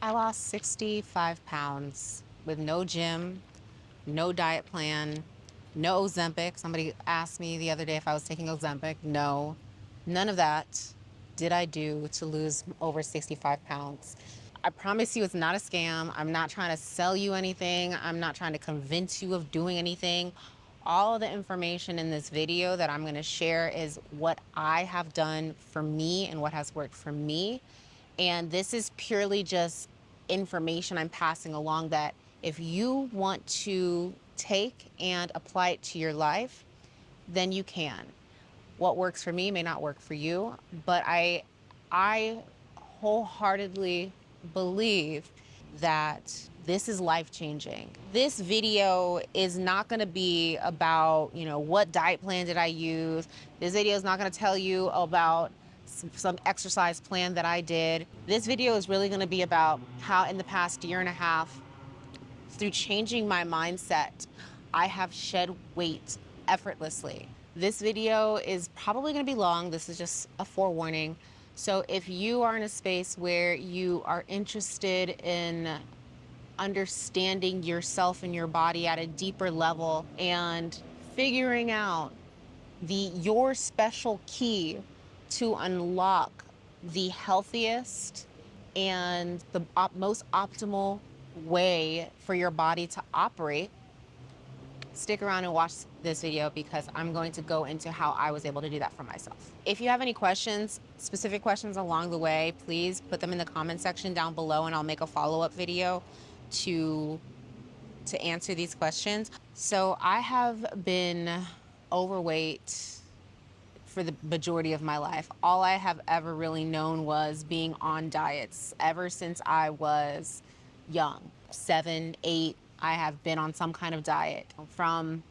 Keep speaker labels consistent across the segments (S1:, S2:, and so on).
S1: I lost 65 pounds with no gym, no diet plan, no Ozempic. Somebody asked me the other day if I was taking Ozempic. No, none of that did I do to lose over 65 pounds. I promise you it's not a scam. I'm not trying to sell you anything. I'm not trying to convince you of doing anything. All of the information in this video that I'm going to share is what I have done for me and what has worked for me. And this is purely just information I'm passing along that if you want to take and apply it to your life, then you can. What works for me may not work for you, but I wholeheartedly believe that this is life-changing. This video is not going to be about, what diet plan did I use. This video is not going to tell you about some exercise plan that I did. This video is really going to be about how in the past year and a half, through changing my mindset, I have shed weight effortlessly. This video is probably going to be long. This is just a forewarning. So if you are in a space where you are interested in understanding yourself and your body at a deeper level and figuring out your special key to unlock the healthiest and the most optimal way for your body to operate, stick around and watch this video because I'm going to go into how I was able to do that for myself. If you have any questions, specific questions along the way, please put them in the comment section down below and I'll make a follow-up video to answer these questions. So I have been overweight for the majority of my life. All I have ever really known was being on diets ever since I was young. 7, 8, I have been on some kind of diet, from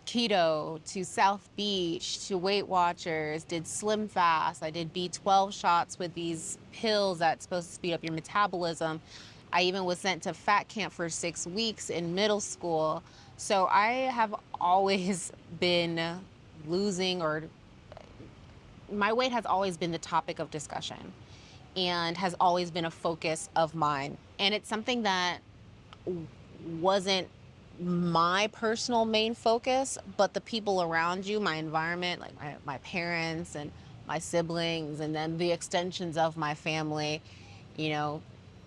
S1: keto to South Beach to Weight Watchers, did Slim Fast. I did B12 shots with these pills that's supposed to speed up your metabolism. I even was sent to fat camp for 6 weeks in middle school. So I have always been losing, or my weight has always been the topic of discussion and has always been a focus of mine. And it's something that wasn't my personal main focus, but the people around you, my environment, like my parents and my siblings, and then the extensions of my family,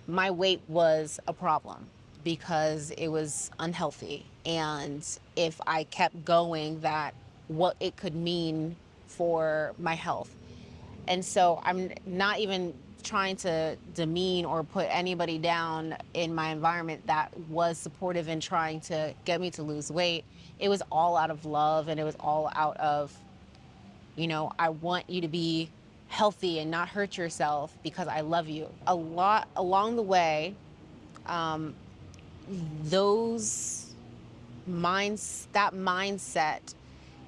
S1: my weight was a problem because it was unhealthy. And if I kept going, that what it could mean for my health. And so I'm not even trying to demean or put anybody down in my environment that was supportive in trying to get me to lose weight. It was all out of love, and it was all out of, I want you to be healthy and not hurt yourself because I love you. A lot along the way, that mindset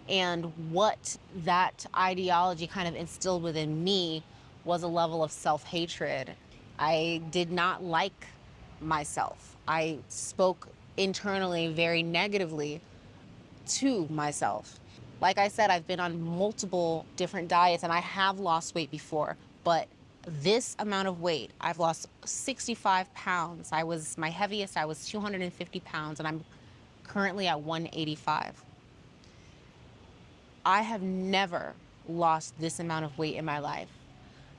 S1: and what that ideology kind of instilled within me was a level of self-hatred. I did not like myself. I spoke internally very negatively to myself. Like I said, I've been on multiple different diets and I have lost weight before, but this amount of weight, I've lost 65 pounds. My heaviest, I was 250 pounds, and I'm currently at 185. I have never lost this amount of weight in my life.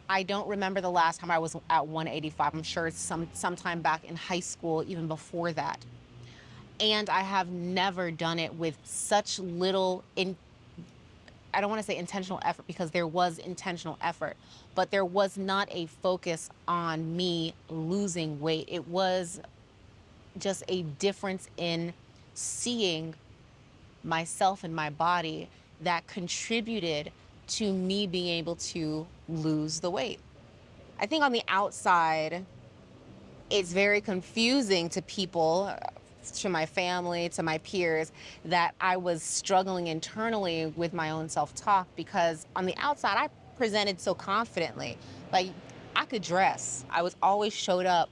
S1: I don't remember the last time I was at 185. I'm sure it's sometime back in high school, even before that. And I have never done it with such little, I don't want to say intentional effort, because there was intentional effort, but there was not a focus on me losing weight. It was just a difference in seeing myself and my body that contributed to me being able to lose the weight. I think on the outside, it's very confusing to people, to my family, to my peers, that I was struggling internally with my own self-talk, because on the outside, I presented so confidently. Like, I could dress. I was always showed up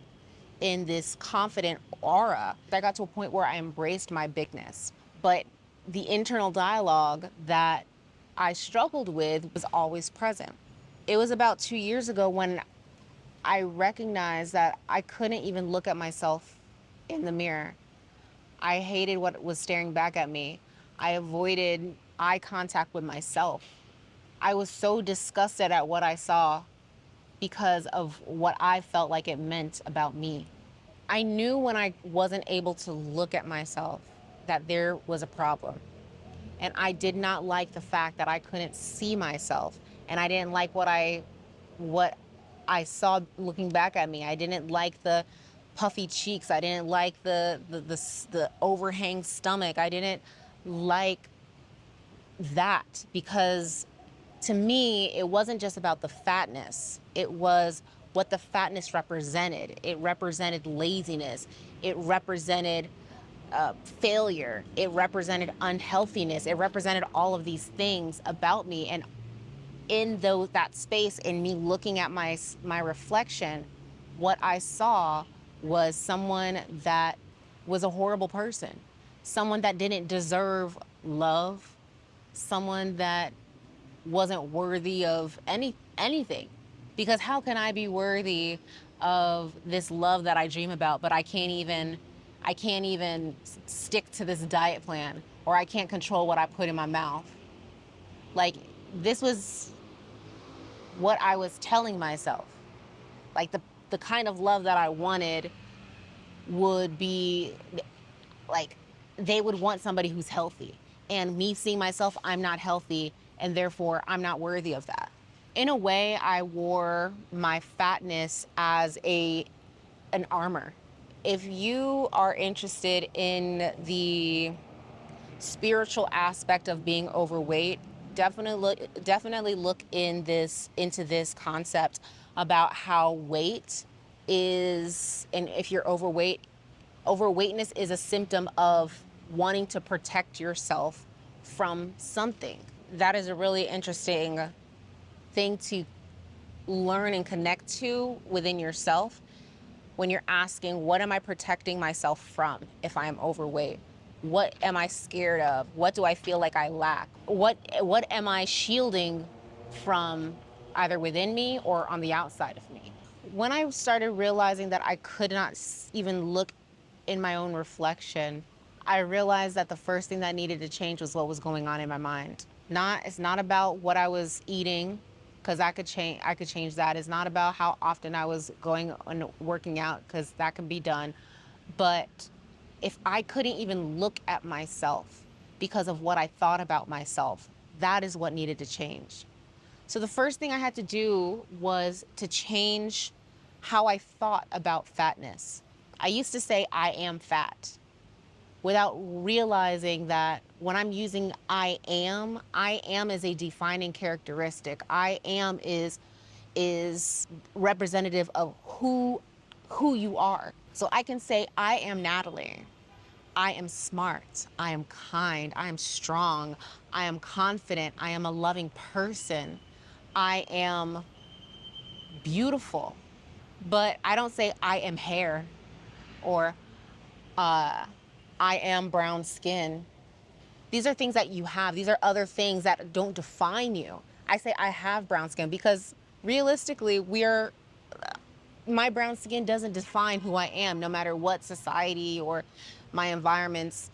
S1: in this confident aura. I got to a point where I embraced my bigness. But the internal dialogue that I struggled with was always present. It was about 2 years ago when I recognized that I couldn't even look at myself in the mirror. I hated what was staring back at me. I avoided eye contact with myself. I was so disgusted at what I saw because of what I felt like it meant about me. I knew when I wasn't able to look at myself that there was a problem. And I did not like the fact that I couldn't see myself. And I didn't like what I saw looking back at me. I didn't like the puffy cheeks. I didn't like the overhang stomach. I didn't like that because to me, it wasn't just about the fatness. It was what the fatness represented. It represented laziness. It represented failure. It represented unhealthiness. It represented all of these things about me. And in that space, in me looking at my reflection, what I saw was someone that was a horrible person, someone that didn't deserve love, someone that wasn't worthy of anything. Because how can I be worthy of this love that I dream about, but I can't even stick to this diet plan, or I can't control what I put in my mouth. Like, this was what I was telling myself. Like, the kind of love that I wanted would be like, they would want somebody who's healthy. And me seeing myself, I'm not healthy, and therefore I'm not worthy of that. In a way, I wore my fatness as an armor. If you are interested in the spiritual aspect of being overweight, definitely look into this concept about how weight is, and if you're overweight, overweightness is a symptom of wanting to protect yourself from something. That is a really interesting thing to learn and connect to within yourself when you're asking, what am I protecting myself from if I am overweight? What am I scared of? What do I feel like I lack? What am I shielding from, either within me or on the outside of me? When I started realizing that I could not even look in my own reflection, I realized that the first thing that needed to change was what was going on in my mind. It's not about what I was eating, because I could change that. It's not about how often I was going and working out, because that can be done. But if I couldn't even look at myself because of what I thought about myself, that is what needed to change. So the first thing I had to do was to change how I thought about fatness. I used to say I am fat without realizing that when I'm using I am is a defining characteristic. I am is representative of who you are. So I can say I am Natalie. I am smart. I am kind. I am strong. I am confident. I am a loving person. I am beautiful. But I don't say I am hair, or I am brown skin. These are things that you have. These are other things that don't define you. I say I have brown skin because realistically, my brown skin doesn't define who I am, no matter what society or my environments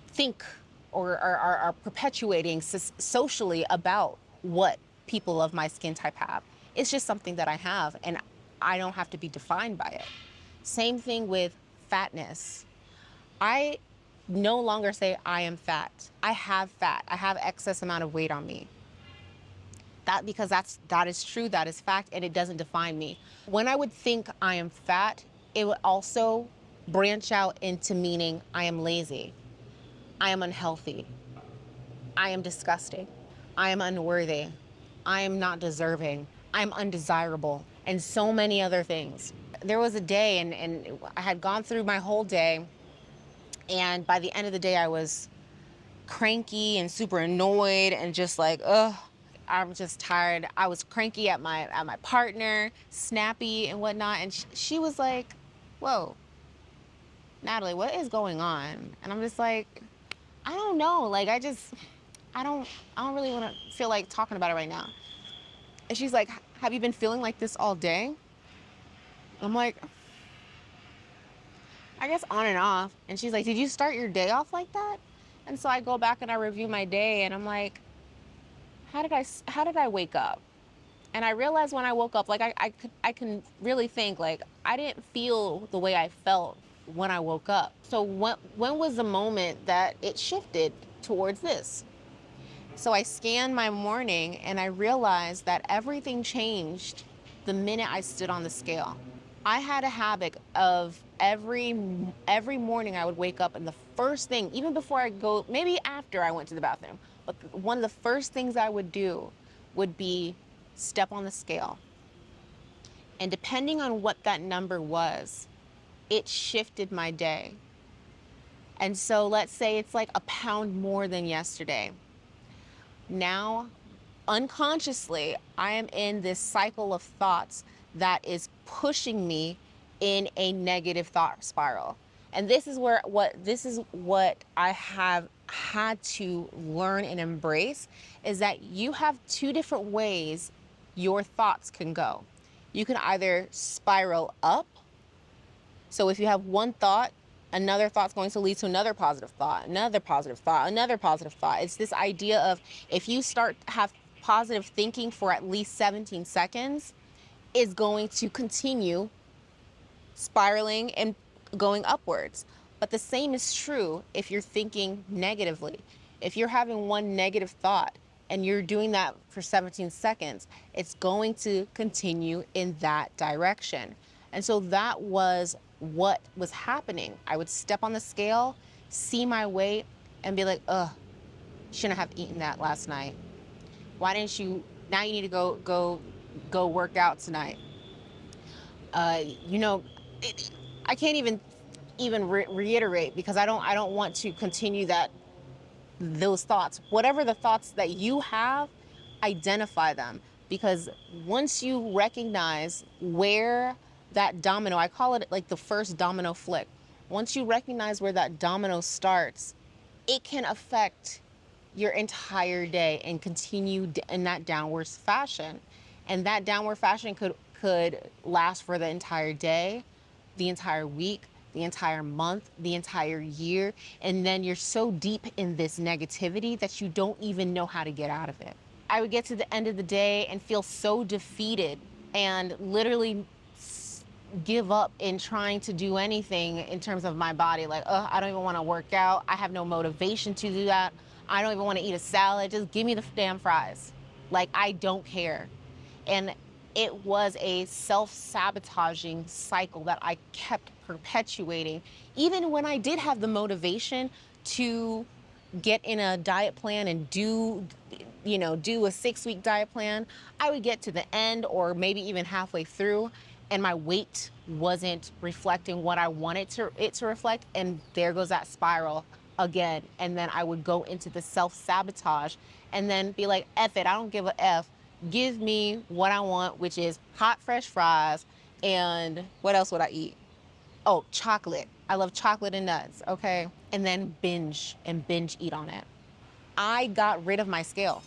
S1: think or are perpetuating socially about what people of my skin type have. It's just something that I have, and I don't have to be defined by it. Same thing with fatness. I no longer say I am fat. I have fat. I have excess amount of weight on me. Because that is true, that is fact, and it doesn't define me. When I would think I am fat, it would also branch out into meaning I am lazy, I am unhealthy, I am disgusting, I am unworthy, I am not deserving, I am undesirable, and so many other things. There was a day, and I had gone through my whole day, and by the end of the day, I was cranky and super annoyed and just like, ugh, I'm just tired. I was cranky at my partner, snappy and whatnot, and she was like, "Whoa, Natalie, what is going on?" And I'm just like, I don't know. Like, I don't, I don't really feel like talking about it right now. And she's like, "Have you been feeling like this all day?" I'm like, I guess on and off. And she's like, did you start your day off like that? And so I go back and I review my day and I'm like, how did I wake up? And I realized when I woke up, like I can really think like I didn't feel the way I felt when I woke up. So when was the moment that it shifted towards this? So I scanned my morning and I realized that everything changed the minute I stood on the scale. I had a habit of every morning I would wake up and the first thing, even before I go, maybe after I went to the bathroom, but one of the first things I would do would be step on the scale. And depending on what that number was, it shifted my day. And so let's say it's like a pound more than yesterday. Now, unconsciously, I am in this cycle of thoughts that is pushing me in a negative thought spiral. And this is what I have had to learn and embrace is that you have two different ways your thoughts can go. You can either spiral up, so if you have one thought, another thought's going to lead to another positive thought, another positive thought, another positive thought. It's this idea of if you start to have positive thinking for at least 17 seconds, is going to continue spiraling and going upwards. But the same is true if you're thinking negatively. If you're having one negative thought and you're doing that for 17 seconds, it's going to continue in that direction. And so that was what was happening. I would step on the scale, see my weight, and be like, ugh, shouldn't have eaten that last night. Why didn't you? Now you need to go work out tonight. You know, it, I can't even reiterate because I don't want to continue those thoughts. Whatever the thoughts that you have, identify them, because once you recognize where that domino, I call it like the first domino flick. Once you recognize where that domino starts, it can affect your entire day and continue in that downward fashion. And that downward fashion could last for the entire day, the entire week, the entire month, the entire year. And then you're so deep in this negativity that you don't even know how to get out of it. I would get to the end of the day and feel so defeated and literally give up in trying to do anything in terms of my body. Like, I don't even want to work out. I have no motivation to do that. I don't even want to eat a salad. Just give me the damn fries. Like, I don't care. And it was a self-sabotaging cycle that I kept perpetuating. Even when I did have the motivation to get in a diet plan and do a 6-week diet plan, I would get to the end or maybe even halfway through and my weight wasn't reflecting what I wanted it to reflect, and there goes that spiral again. And then I would go into the self-sabotage and then be like, F it, I don't give a F. Give me what I want, which is hot, fresh fries, and what else would I eat? Oh, chocolate. I love chocolate and nuts, okay? And then binge eat on it. I got rid of my scale.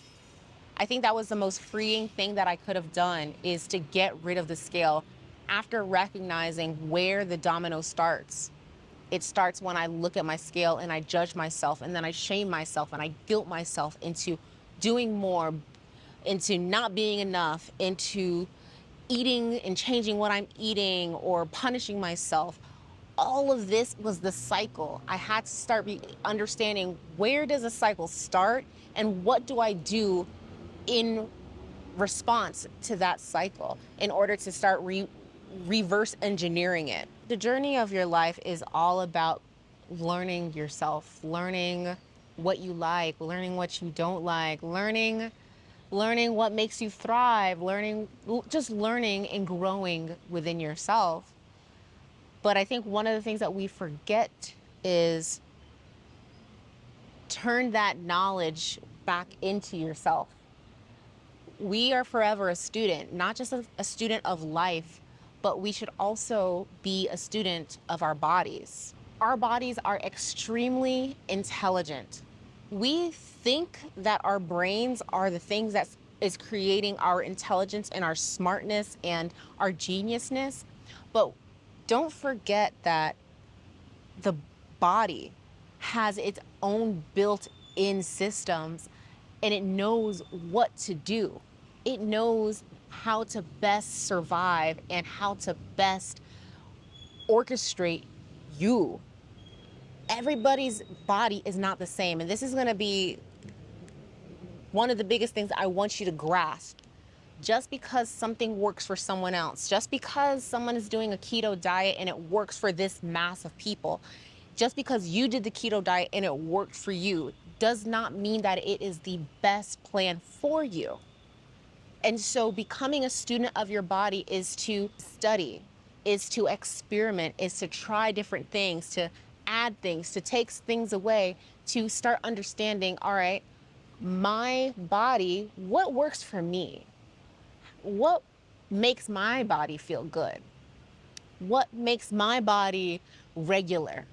S1: I think that was the most freeing thing that I could have done, is to get rid of the scale after recognizing where the domino starts. It starts when I look at my scale and I judge myself, and then I shame myself and I guilt myself into doing more, into not being enough, into eating and changing what I'm eating or punishing myself. All of this was the cycle. I had to start understanding, where does a cycle start and what do I do in response to that cycle in order to start reverse engineering it. The journey of your life is all about learning yourself, learning what you like, learning what you don't like, learning what makes you thrive, just learning and growing within yourself. But I think one of the things that we forget is turn that knowledge back into yourself. We are forever a student, not just a student of life, but we should also be a student of our bodies. Our bodies are extremely intelligent. We think that our brains are the things that is creating our intelligence and our smartness and our geniusness, But don't forget that the body has its own built-in systems, and it knows what to do. It knows how to best survive and how to best orchestrate you. Everybody's body is not the same, and this is going to be one of the biggest things I want you to grasp. Just because something works for someone else, just because someone is doing a keto diet and it works for this mass of people, just because you did the keto diet and it worked for you, does not mean that it is the best plan for you. And so becoming a student of your body is to study, is to experiment, is to try different things, to add things, to take things away, to start understanding, all right, my body, what works for me? What makes my body feel good? What makes my body regular,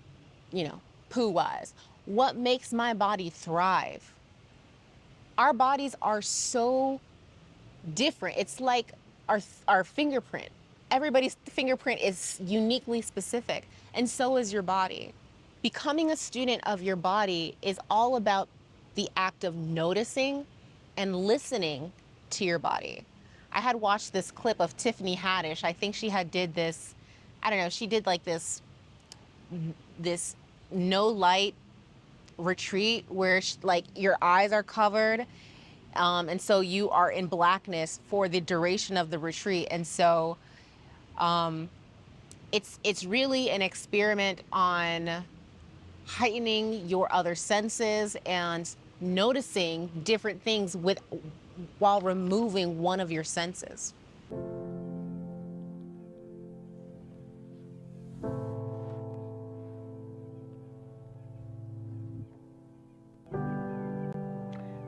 S1: poo wise? What makes my body thrive? Our bodies are so different. It's like our fingerprint. Everybody's fingerprint is uniquely specific, and so is your body. Becoming a student of your body is all about the act of noticing and listening to your body. I had watched this clip of Tiffany Haddish. I think she had did this, I don't know, she did like this no light retreat where like your eyes are covered, and so you are in blackness for the duration of the retreat. And so it's really an experiment on heightening your other senses and noticing different things while removing one of your senses.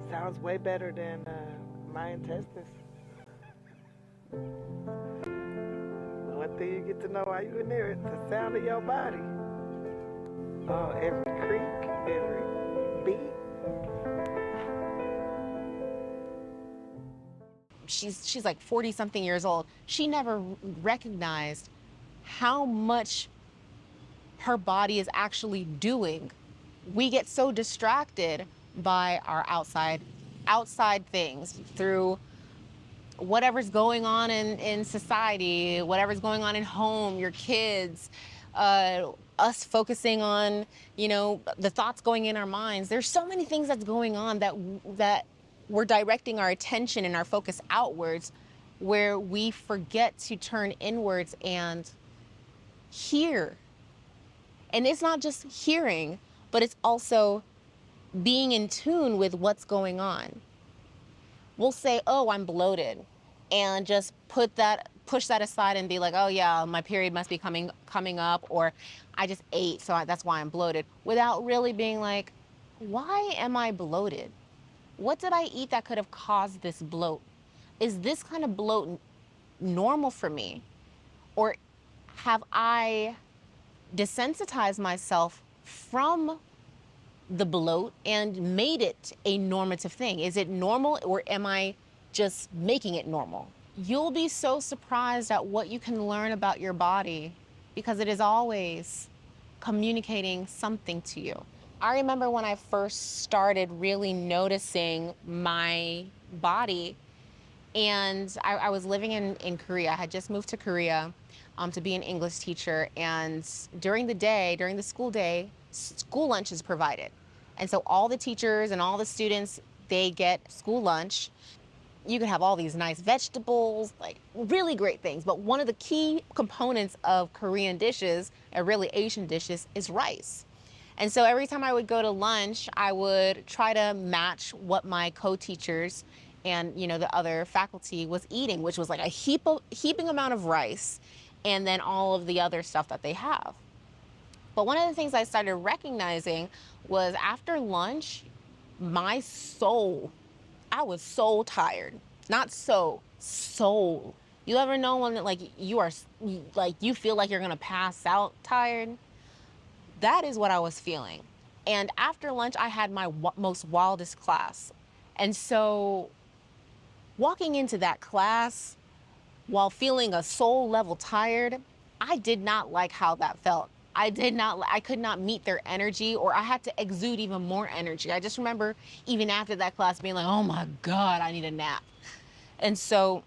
S2: Sounds way better than my intestines. One thing you get to know while you're in there is the sound of your body. Oh, every creak, every beat.
S1: She's like 40 something years old. She never recognized how much her body is actually doing. We get so distracted by our outside things through whatever's going on in society, whatever's going on in home, your kids, us focusing on, the thoughts going in our minds. There's so many things that's going on that we're directing our attention and our focus outwards, where we forget to turn inwards and hear. And it's not just hearing, but it's also being in tune with what's going on. We'll say, oh, I'm bloated, and just push that aside and be like, oh yeah, my period must be coming up, or I just ate, so that's why I'm bloated, without really being like, why am I bloated? What did I eat that could have caused this bloat? Is this kind of bloat normal for me? Or have I desensitized myself from the bloat and made it a normative thing? Is it normal, or am I just making it normal? You'll be so surprised at what you can learn about your body, because it is always communicating something to you. I remember when I first started really noticing my body, and I was living in Korea. I had just moved to Korea to be an English teacher, and during the school day, school lunch is provided. And so all the teachers and all the students, they get school lunch. You can have all these nice vegetables, like really great things. But one of the key components of Korean dishes, and really Asian dishes, is rice. And so every time I would go to lunch, I would try to match what my co-teachers and the other faculty was eating, which was like a heaping amount of rice, and then all of the other stuff that they have. But one of the things I started recognizing was after lunch, my soul, I was so tired. Not soul. You ever know when like you feel like you're gonna pass out tired? That is what I was feeling. And after lunch, I had my most wildest class. And so walking into that class while feeling a soul level tired, I did not like how that felt. I could not meet their energy, or I had to exude even more energy. I just remember even after that class being like, oh my God, I need a nap. And so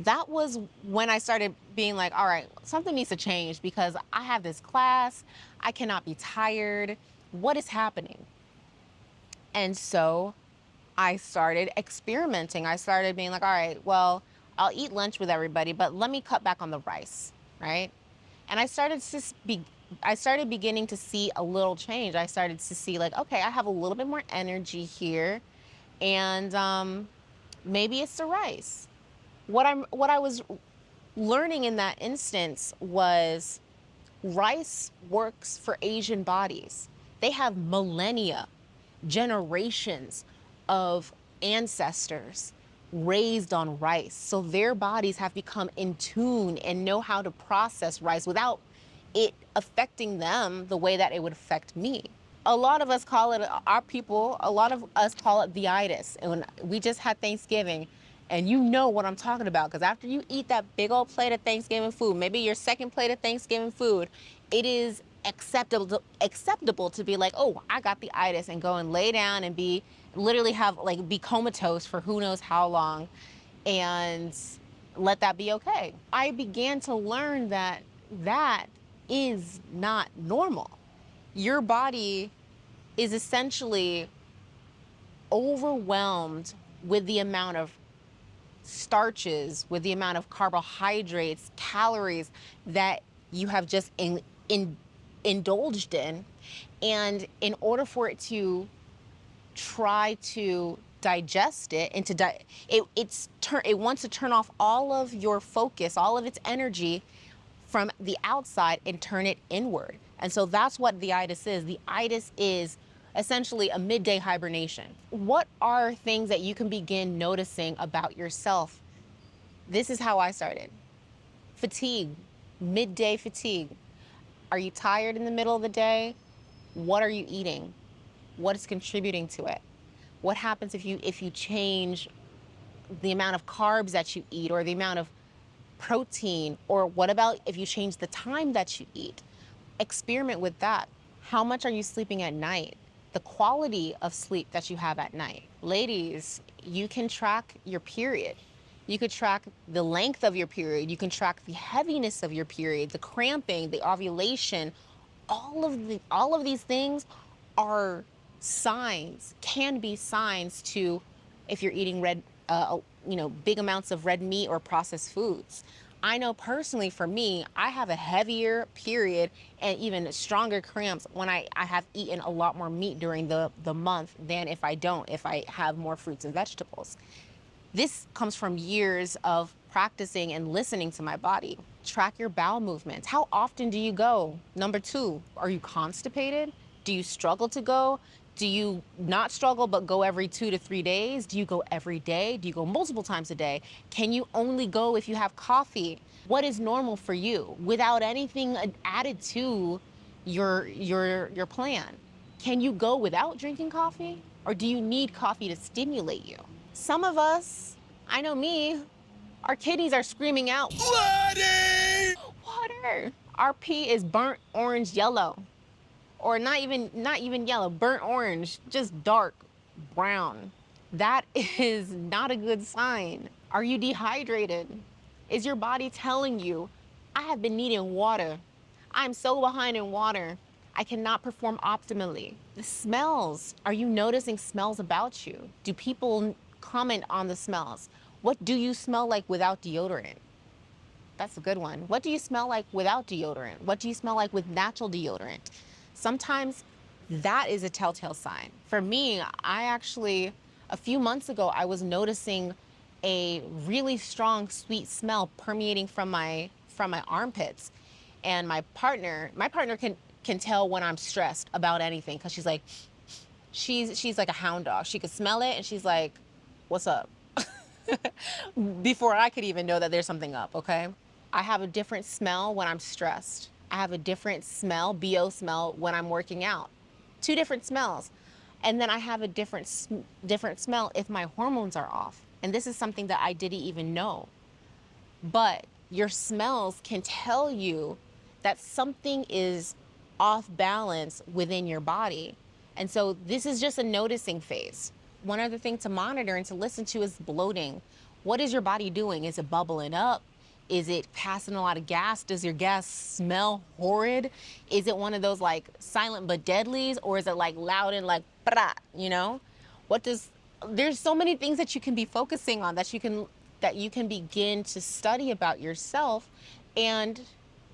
S1: that was when I started being like, all right, something needs to change because I have this class. I cannot be tired. What is happening? And so I started experimenting. I started being like, all right, well, I'll eat lunch with everybody, but let me cut back on the rice, right? And I started beginning to see a little change. I started to see like, okay, I have a little bit more energy here, and maybe it's the rice. What I was learning in that instance was rice works for Asian bodies. They have millennia, generations of ancestors raised on rice. So their bodies have become in tune and know how to process rice without it affecting them the way that it would affect me. A lot of us call it, our people, a lot of us call it the itis. And when we just had Thanksgiving, and you know what I'm talking about, because after you eat that big old plate of Thanksgiving food, maybe your second plate of Thanksgiving food, it is acceptable to be like, oh, I got the itis, and go and lay down and be literally have like be comatose for who knows how long, and let that be okay. I began to learn that that is not normal. Your body is essentially overwhelmed with the amount of starches, with the amount of carbohydrates, calories that you have just indulged in. And in order for it to try to digest it and to it wants to turn off all of your focus, all of its energy from the outside and turn it inward. And so that's what the itis is. The itis is essentially a midday hibernation. What are things that you can begin noticing about yourself? This is how I started. Fatigue, midday fatigue. Are you tired in the middle of the day? What are you eating? What is contributing to it? What happens if you change the amount of carbs that you eat, or the amount of protein? Or what about if you change the time that you eat? Experiment with that. How much are you sleeping at night? The quality of sleep that you have at night. Ladies, you can track your period. You could track the length of your period. You can track the heaviness of your period, the cramping, the ovulation. All of these things are signs, can be signs to if you're eating big amounts of red meat or processed foods. I know personally for me, I have a heavier period and even stronger cramps when I have eaten a lot more meat during the month than if I don't, if I have more fruits and vegetables. This comes from years of practicing and listening to my body. Track your bowel movements. How often do you go? Number two, are you constipated? Do you struggle to go? Do you not struggle but go every 2 to 3 days? Do you go every day? Do you go multiple times a day? Can you only go if you have coffee? What is normal for you without anything added to your plan? Can you go without drinking coffee? Or do you need coffee to stimulate you? Some of us, I know me, our kidneys are screaming out, water! Water! Our pee is burnt orange yellow. Or not even yellow, burnt orange, just dark brown. That is not a good sign. Are you dehydrated? Is your body telling you, I have been needing water. I'm so behind in water. I cannot perform optimally. The smells. Are you noticing smells about you? Do people comment on the smells? What do you smell like without deodorant? That's a good one. What do you smell like without deodorant? What do you smell like with natural deodorant? Sometimes that is a telltale sign. For me, a few months ago, I was noticing a really strong sweet smell permeating from my armpits. And my partner can tell when I'm stressed about anything, because she's like a hound dog. She could smell it and she's like, what's up? Before I could even know that there's something up, okay? I have a different smell when I'm stressed. I have a different smell, BO smell, when I'm working out. Two different smells. And then I have a different smell if my hormones are off. And this is something that I didn't even know. But Your smells can tell you that something is off balance within your body. And so this is just a noticing phase. One other thing to monitor and to listen to is bloating. What is your body doing? Is it bubbling up? Is it passing a lot of gas? Does your gas smell horrid? Is it one of those like silent but deadlies, or is it like loud and like, brah, you know? What does There's so many things that you can be focusing on, that you can begin to study about yourself and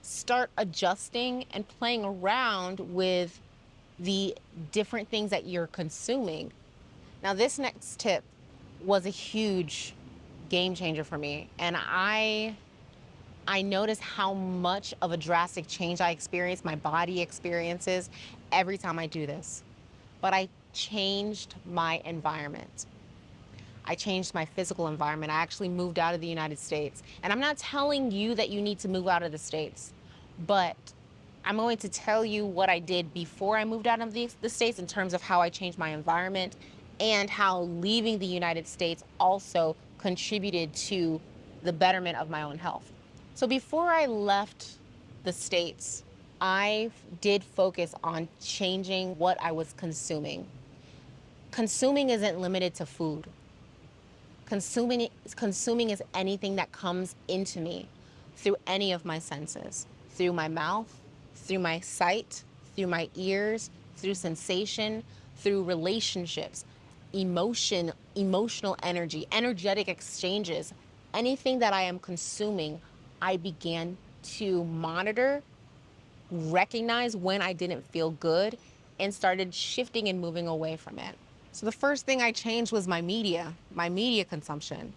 S1: start adjusting and playing around with the different things that you're consuming. Now, this next tip was a huge game changer for me, and I notice how much of a drastic change I experience, my body experiences every time I do this. But I changed my environment. I changed my physical environment. I actually moved out of the United States. And I'm not telling you that you need to move out of the States, but I'm going to tell you what I did before I moved out of the States in terms of how I changed my environment and how leaving the United States also contributed to the betterment of my own health. So before I left the States, I did focus on changing what I was consuming. Consuming isn't limited to food. Consuming is anything that comes into me through any of my senses, through my mouth, through my sight, through my ears, through sensation, through relationships, emotional energy, energetic exchanges. Anything that I am consuming, I began to monitor, recognize when I didn't feel good, and started shifting and moving away from it. So the first thing I changed was my media consumption.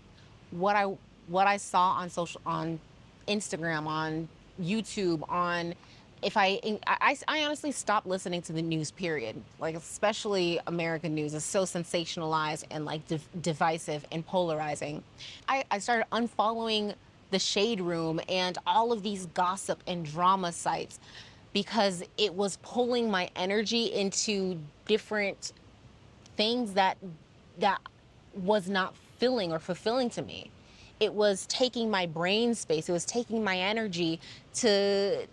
S1: What I what I saw on Instagram, on YouTube, on if I honestly stopped listening to the news, period. Like, especially American news is so sensationalized and like divisive and polarizing. I started unfollowing the Shade Room and all of these gossip and drama sites because it was pulling my energy into different things that was not filling or fulfilling to me. It was taking my brain space. It was taking my energy to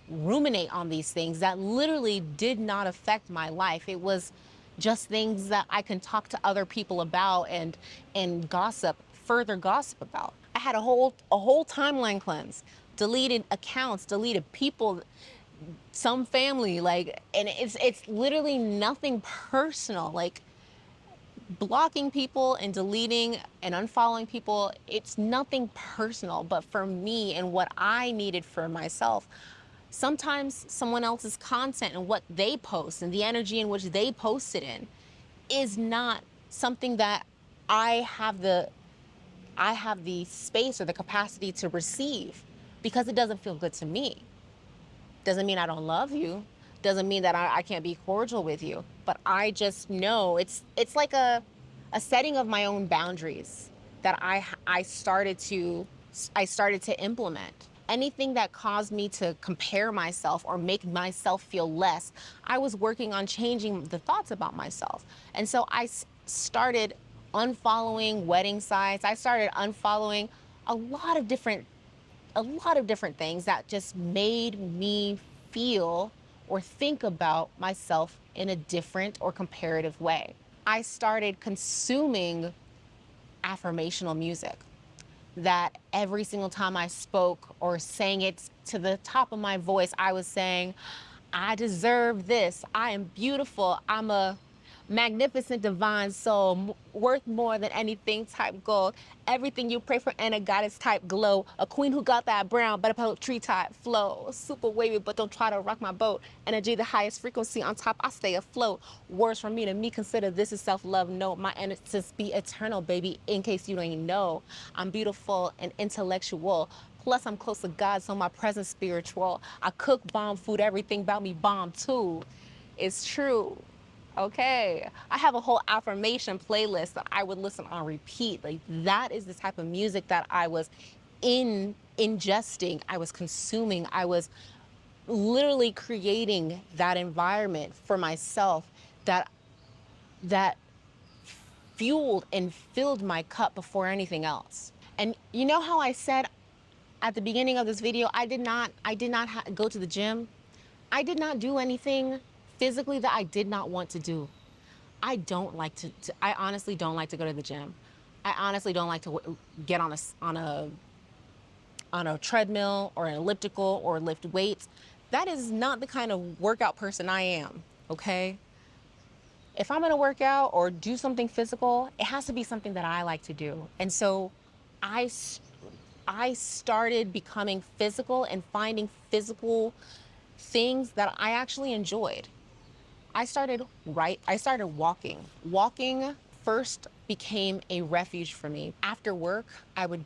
S1: ruminate on these things that literally did not affect my life. It was just things that I can talk to other people about and further gossip about. I had a whole timeline cleanse, deleted accounts, deleted people, some family, like, and it's literally nothing personal. Like, blocking people and deleting and unfollowing people, it's nothing personal, but for me and what I needed for myself. Sometimes someone else's content and what they post and the energy in which they post it in is not something that I have the space or the capacity to receive, because it doesn't feel good to me. Doesn't mean I don't love you. Doesn't mean that I can't be cordial with you. But I just know it's like a setting of my own boundaries that I started to implement. Anything that caused me to compare myself or make myself feel less, I was working on changing the thoughts about myself. And so I started unfollowing wedding sites. I started unfollowing a lot of different a lot of different things that just made me feel or think about myself in a different or comparative way. I started consuming affirmational music that every single time I spoke or sang it to the top of my voice, I was saying, I deserve this. I am beautiful. I'm a magnificent divine soul, worth more than anything type gold. Everything you pray for and a goddess type glow. A queen who got that brown, but a poetry type flow. Super wavy, but don't try to rock my boat. Energy, the highest frequency on top, I stay afloat. Words from me to me, consider this is self-love. No, my innocence be eternal, baby, in case you don't know. I'm beautiful and intellectual. Plus, I'm close to God, so my presence spiritual. I cook bomb food, everything about me bomb too. It's true. Okay. I have a whole affirmation playlist that I would listen on repeat. Like, that is the type of music that I was ingesting, I was consuming, I was literally creating that environment for myself that that fueled and filled my cup before anything else. And you know how I said At the beginning of this video, I did not go to the gym. I did not do anything physically that I did not want to do. I don't like I honestly don't like to go to the gym. I honestly don't like to get on a treadmill or an elliptical or lift weights. That is not the kind of workout person I am, okay? If I'm gonna work out or do something physical, it has to be something that I like to do. And so I, I started becoming physical and finding physical things that I actually enjoyed. I started walking. Walking first became a refuge for me. After work, I would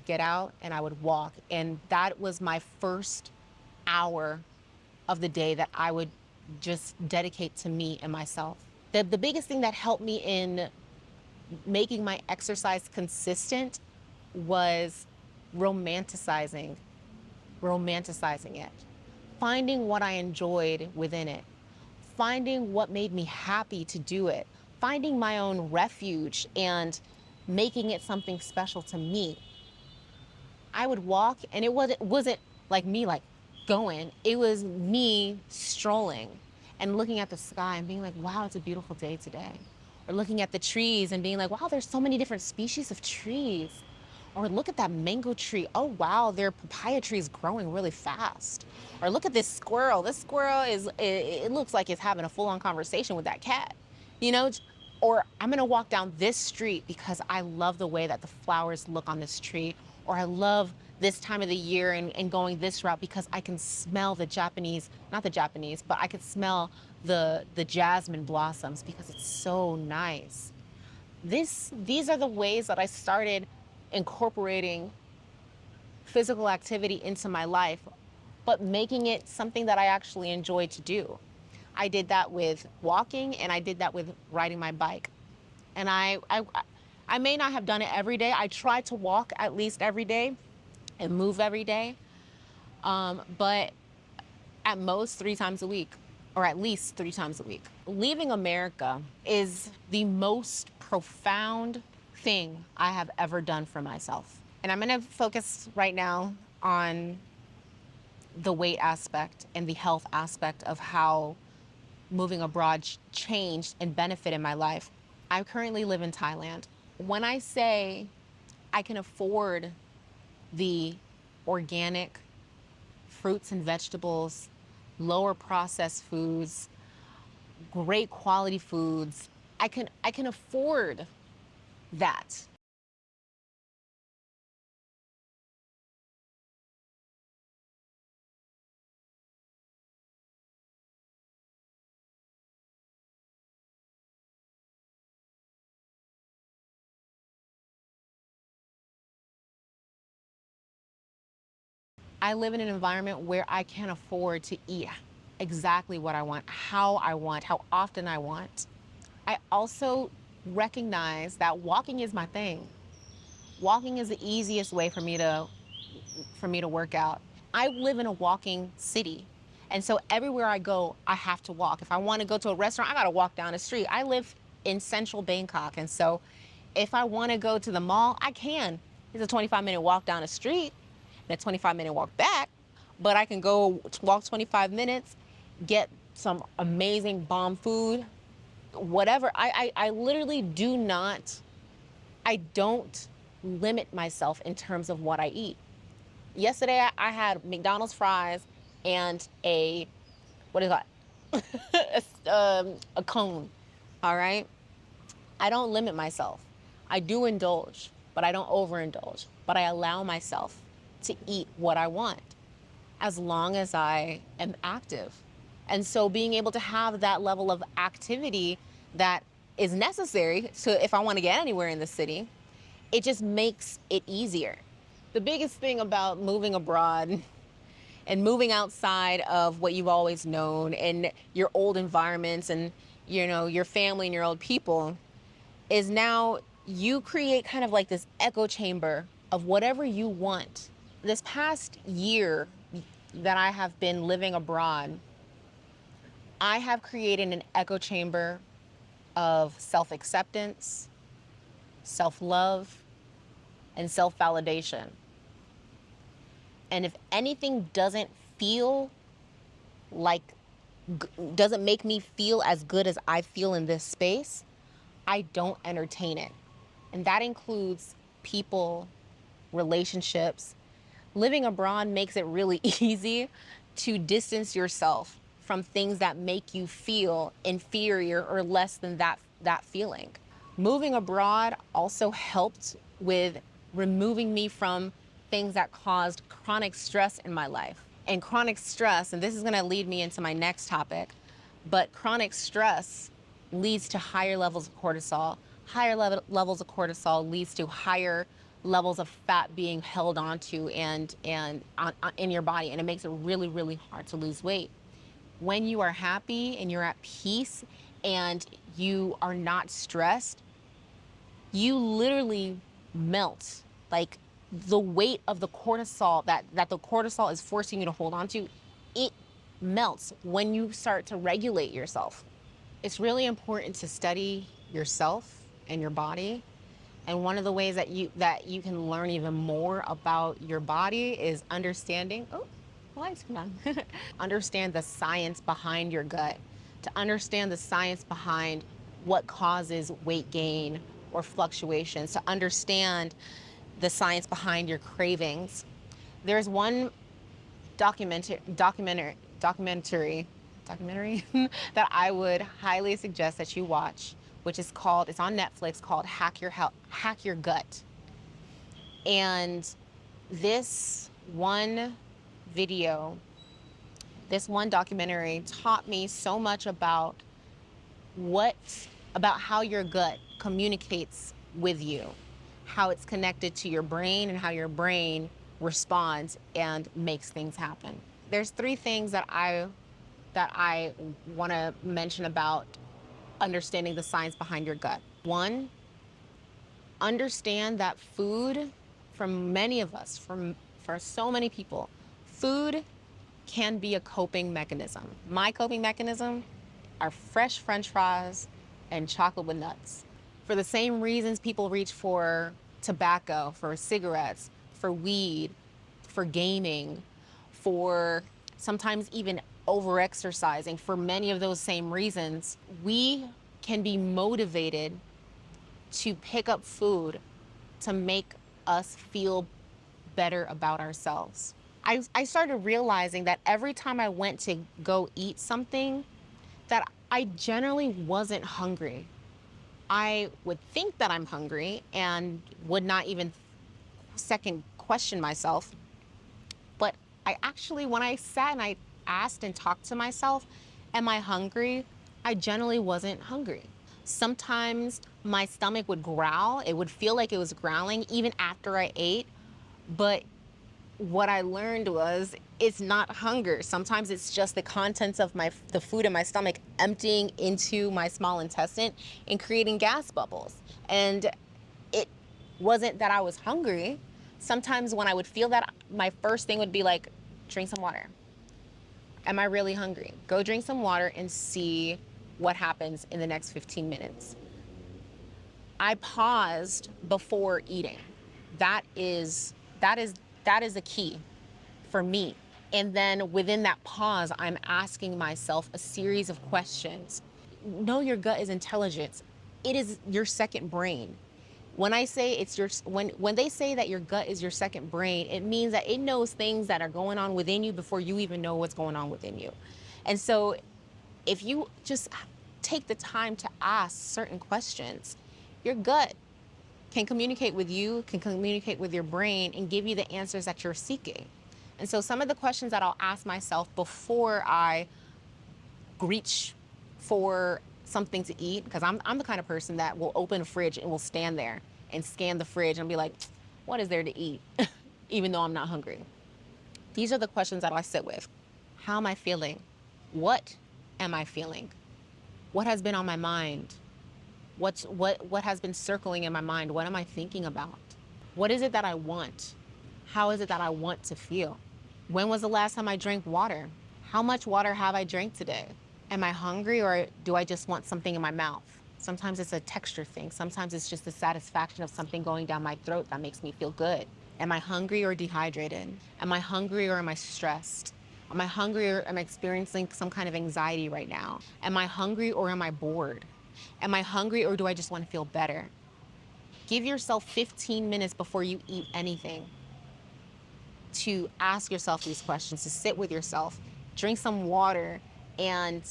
S1: get out and I would walk. And that was my first hour of the day that I would just dedicate to me and myself. The biggest thing that helped me in making my exercise consistent was romanticizing, romanticizing it, finding what I enjoyed within it, finding what made me happy to do it, finding my own refuge and making it something special to me. I would walk and it wasn't like me like going. It was me strolling and looking at the sky and being like, wow, it's a beautiful day today. Or looking at the trees and being like, wow, there's so many different species of trees. Or look at that mango tree. Oh, wow, their papaya tree is growing really fast. Or look at this squirrel. This squirrel it looks like it's having a full on conversation with that cat. You know, or I'm gonna walk down this street because I love the way that the flowers look on this tree, or I love this time of the year and going this route because I can smell the Japanese, not the Japanese, but I could smell the jasmine blossoms because it's so nice. These are the ways that I started incorporating physical activity into my life, but making it something that I actually enjoy to do. I did that with walking and I did that with riding my bike. And I may not have done it every day. I try to walk at least every day and move every day, but at most 3 times a week, or at least 3 times a week. Leaving America is the most profound thing I have ever done for myself. And I'm gonna focus right now on the weight aspect and the health aspect of how moving abroad changed and benefited my life. I currently live in Thailand. When I say I can afford the organic fruits and vegetables, lower processed foods, great quality foods, I can afford that. I live in an environment where I can afford to eat exactly what I want, how often I want. I also recognize that walking is my thing. Walking is the easiest way for me to work out. I live in a walking city. And so everywhere I go, I have to walk. If I want to go to a restaurant, I got to walk down the street. I live in central Bangkok. And so if I want to go to the mall, I can. It's a 25-minute walk down the street and a 25-minute walk back. But I can go walk 25 minutes, get some amazing bomb food, whatever. I literally I don't limit myself in terms of what I eat. Yesterday I had McDonald's fries and what is that? A cone. All right. I don't limit myself. I do indulge, but I don't overindulge. But I allow myself to eat what I want as long as I am active. And so being able to have that level of activity that is necessary to if I want to get anywhere in the city, it just makes it easier. The biggest thing about moving abroad and moving outside of what you've always known and your old environments and your family and your old people is now you create kind of like this echo chamber of whatever you want. This past year that I have been living abroad, I have created an echo chamber of self-acceptance, self-love, and self-validation. And if anything feel like doesn't make me feel as good as I feel in this space, I don't entertain it. And that includes people, relationships. Living abroad makes it really easy to distance yourself from things that make you feel inferior or less than that feeling. Moving abroad also helped with removing me from things that caused chronic stress in my life. And chronic stress, and this is going to lead me into my next topic, but chronic stress leads to higher levels of cortisol. Higher levels of cortisol leads to higher levels of fat being held onto and in your body, and it makes it really, really hard to lose weight. When you are happy and you're at peace and you are not stressed, you literally melt. Like, the weight of the cortisol that the cortisol is forcing you to hold on to, it melts when you start to regulate yourself. It's really important to study yourself and your body. And one of the ways that you can learn even more about your body is understanding, oh, the lights come on. Understand the science behind your gut, to understand the science behind what causes weight gain or fluctuations, to understand the science behind your cravings. There's one documentary that I would highly suggest that you watch, which is called, it's on Netflix, called Hack Your Gut. And this one video, this one documentary taught me so much about how your gut communicates with you, how it's connected to your brain and how your brain responds and makes things happen. There's three things that I want to mention about understanding the science behind your gut. One, understand that food, for many of us, for so many people, food can be a coping mechanism. My coping mechanism are fresh French fries and chocolate with nuts. For the same reasons people reach for tobacco, for cigarettes, for weed, for gaming, for sometimes even over-exercising, for many of those same reasons, we can be motivated to pick up food to make us feel better about ourselves. I started realizing that every time I went to go eat something, that I generally wasn't hungry. I would think that I'm hungry and would not even second question myself. But I actually, when I sat and I asked and talked to myself, am I hungry? I generally wasn't hungry. Sometimes my stomach would growl. It would feel like it was growling even after I ate. But what I learned was it's not hunger. Sometimes it's just the contents of the food in my stomach emptying into my small intestine and creating gas bubbles. And it wasn't that I was hungry. Sometimes when I would feel that, my first thing would be like, drink some water. Am I really hungry? Go drink some water and see what happens in the next 15 minutes. I paused before eating. That is a key for me. And then within that pause, I'm asking myself a series of questions. Know your gut is intelligence. It is your second brain. When I say it's your, when they say that your gut is your second brain, it means that it knows things that are going on within you before you even know what's going on within you. And so if you just take the time to ask certain questions, your gut can communicate with you, can communicate with your brain, and give you the answers that you're seeking. And so some of the questions that I'll ask myself before I reach for something to eat, because I'm the kind of person that will open a fridge and will stand there and scan the fridge and be like, what is there to eat? Even though I'm not hungry. These are the questions that I sit with. How am I feeling? What am I feeling? What has been on my mind? What has been circling in my mind? What am I thinking about? What is it that I want? How is it that I want to feel? When was the last time I drank water? How much water have I drank today? Am I hungry, or do I just want something in my mouth? Sometimes it's a texture thing. Sometimes it's just the satisfaction of something going down my throat that makes me feel good. Am I hungry or dehydrated? Am I hungry or am I stressed? Am I hungry or am I experiencing some kind of anxiety right now? Am I hungry or am I bored? Am I hungry or do I just want to feel better? Give yourself 15 minutes before you eat anything to ask yourself these questions, to sit with yourself, drink some water, and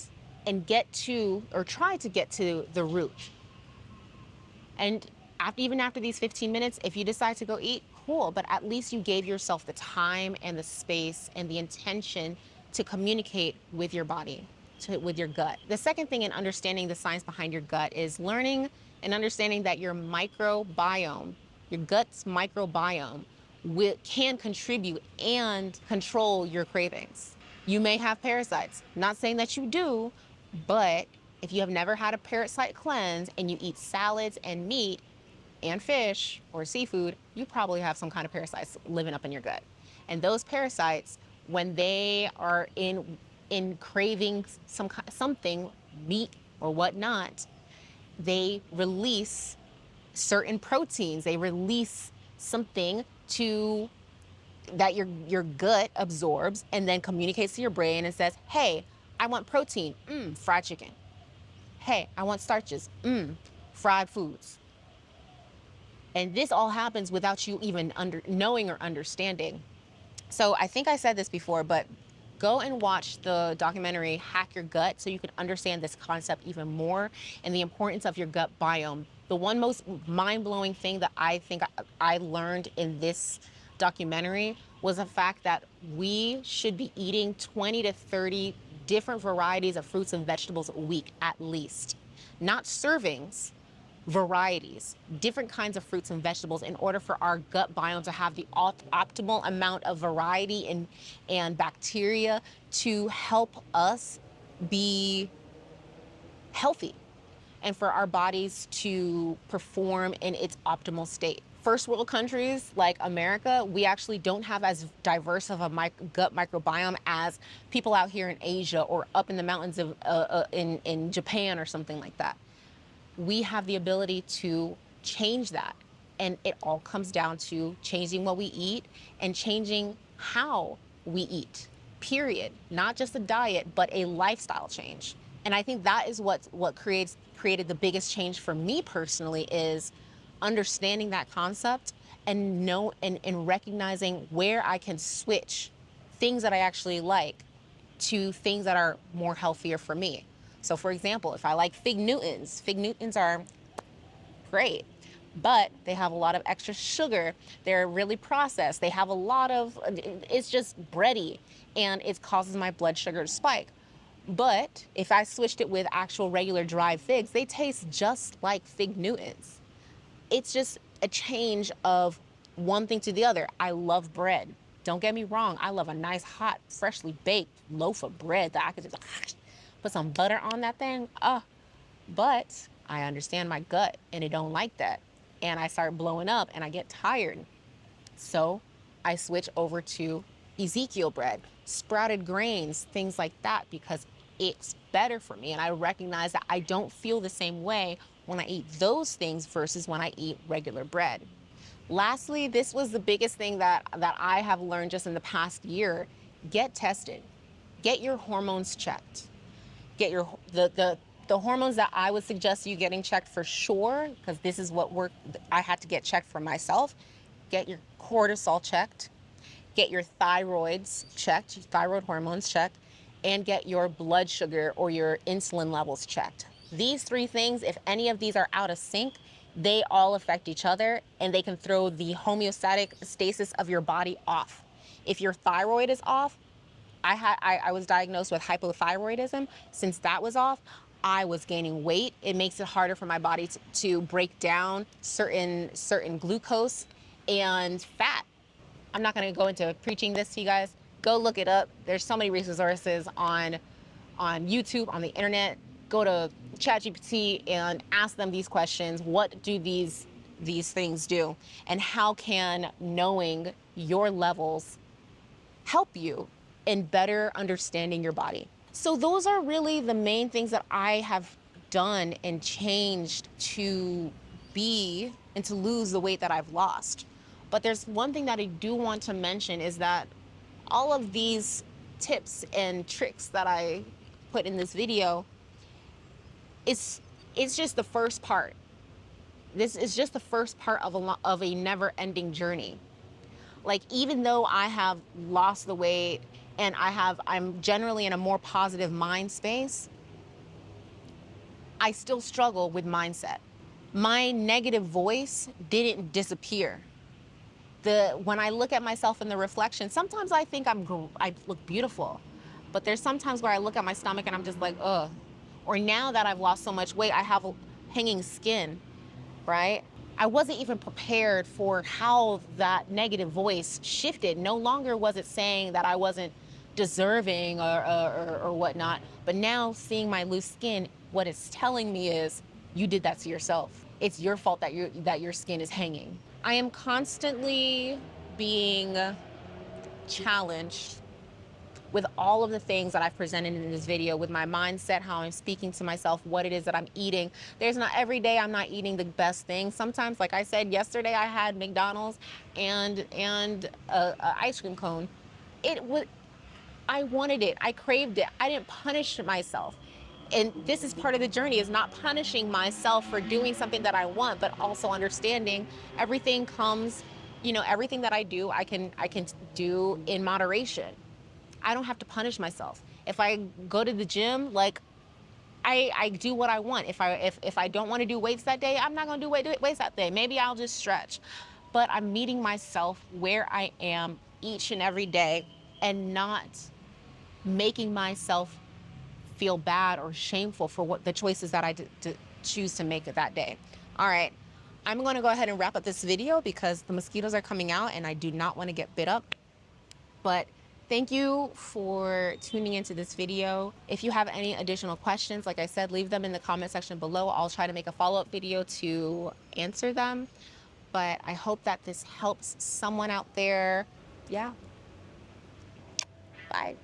S1: get to, or try to get to, the root. And even after these 15 minutes, if you decide to go eat, cool, but at least you gave yourself the time and the space and the intention to communicate with your body, with your gut. The second thing in understanding the science behind your gut is learning and understanding that your microbiome, your gut's microbiome, can contribute and control your cravings. You may have parasites. Not saying that you do, but if you have never had a parasite cleanse and you eat salads and meat and fish or seafood, you probably have some kind of parasites living up in your gut. And those parasites, when they are in craving something, meat or whatnot, they release certain proteins. They release something to that your gut absorbs and then communicates to your brain and says, "Hey, I want protein. Fried chicken. Hey, I want starches. Fried foods." And this all happens without you even knowing or understanding. So I think I said this before, but go and watch the documentary Hack Your Gut so you can understand this concept even more and the importance of your gut biome. The one most mind-blowing thing that I think I learned in this documentary was the fact that we should be eating 20 to 30 different varieties of fruits and vegetables a week at least. Not servings, varieties, different kinds of fruits and vegetables in order for our gut biome to have the optimal amount of variety and bacteria to help us be healthy and for our bodies to perform in its optimal state. First world countries like America, we actually don't have as diverse of a gut microbiome as people out here in Asia or up in the mountains of in Japan or something like that. We have the ability to change that. And it all comes down to changing what we eat and changing how we eat, period. Not just a diet, but a lifestyle change. And I think that is what created the biggest change for me personally, is understanding that concept and recognizing where I can switch things that I actually like to things that are more healthier for me. So for example, if I like fig Newtons are great, but they have a lot of extra sugar. They're really processed. They have a lot of, it's just bready, and it causes my blood sugar to spike. But if I switched it with actual regular dried figs, they taste just like fig Newtons. It's just a change of one thing to the other. I love bread. Don't get me wrong. I love a nice, hot, freshly baked loaf of bread that I could just put some butter on that thing. But I understand my gut and it don't like that. And I start blowing up and I get tired. So I switch over to Ezekiel bread, sprouted grains, things like that, because it's better for me. And I recognize that I don't feel the same way when I eat those things versus when I eat regular bread. Lastly, this was the biggest thing that I have learned just in the past year. Get tested. Get your hormones checked. Get your the hormones that I would suggest you getting checked for sure, because this is what I had to get checked for myself. Get your cortisol checked. Get your thyroids checked, your thyroid hormones checked, and get your blood sugar or your insulin levels checked. These three things, if any of these are out of sync, they all affect each other and they can throw the homeostatic stasis of your body off. If your thyroid is off, I was diagnosed with hypothyroidism. Since that was off, I was gaining weight. It makes it harder for my body to break down certain glucose and fat. I'm not going to go into preaching this to you guys. Go look it up. There's so many resources on YouTube, on the internet. Go to ChatGPT and ask them these questions. What do these things do? And how can knowing your levels help you in better understanding your body? So those are really the main things that I have done and changed to be and to lose the weight that I've lost. But there's one thing that I do want to mention is that all of these tips and tricks that I put in this video is it's just the first part. This is just the first part of a never-ending journey. Like, even though I have lost the weight and I'm generally in a more positive mind space, I still struggle with mindset. My negative voice didn't disappear. When I look at myself in the reflection, sometimes I think I look beautiful, but there's sometimes where I look at my stomach and I'm just like, ugh. Or now that I've lost so much weight, I have hanging skin, right? I wasn't even prepared for how that negative voice shifted. No longer was it saying that I wasn't deserving or whatnot, but now seeing my loose skin, what it's telling me is you did that to yourself. It's your fault that your skin is hanging. I am constantly being challenged with all of the things that I've presented in this video, with my mindset, how I'm speaking to myself, what it is that I'm eating. There's not every day I'm not eating the best thing. Sometimes, like I said, yesterday I had McDonald's and a ice cream cone. It was, I wanted it. I craved it. I didn't punish myself. And this is part of the journey, is not punishing myself for doing something that I want, but also understanding everything comes, everything that I do, I can do in moderation. I don't have to punish myself. If I go to the gym, like, I do what I want. If I don't want to do weights that day, I'm not gonna do weights that day. Maybe I'll just stretch. But I'm meeting myself where I am each and every day and not making myself feel bad or shameful for what the choices that I choose to make that day. All right, I'm gonna go ahead and wrap up this video because the mosquitoes are coming out and I do not want to get bit up. But thank you for tuning into this video. If you have any additional questions, like I said, leave them in the comment section below. I'll try to make a follow-up video to answer them. But I hope that this helps someone out there. Yeah. Bye.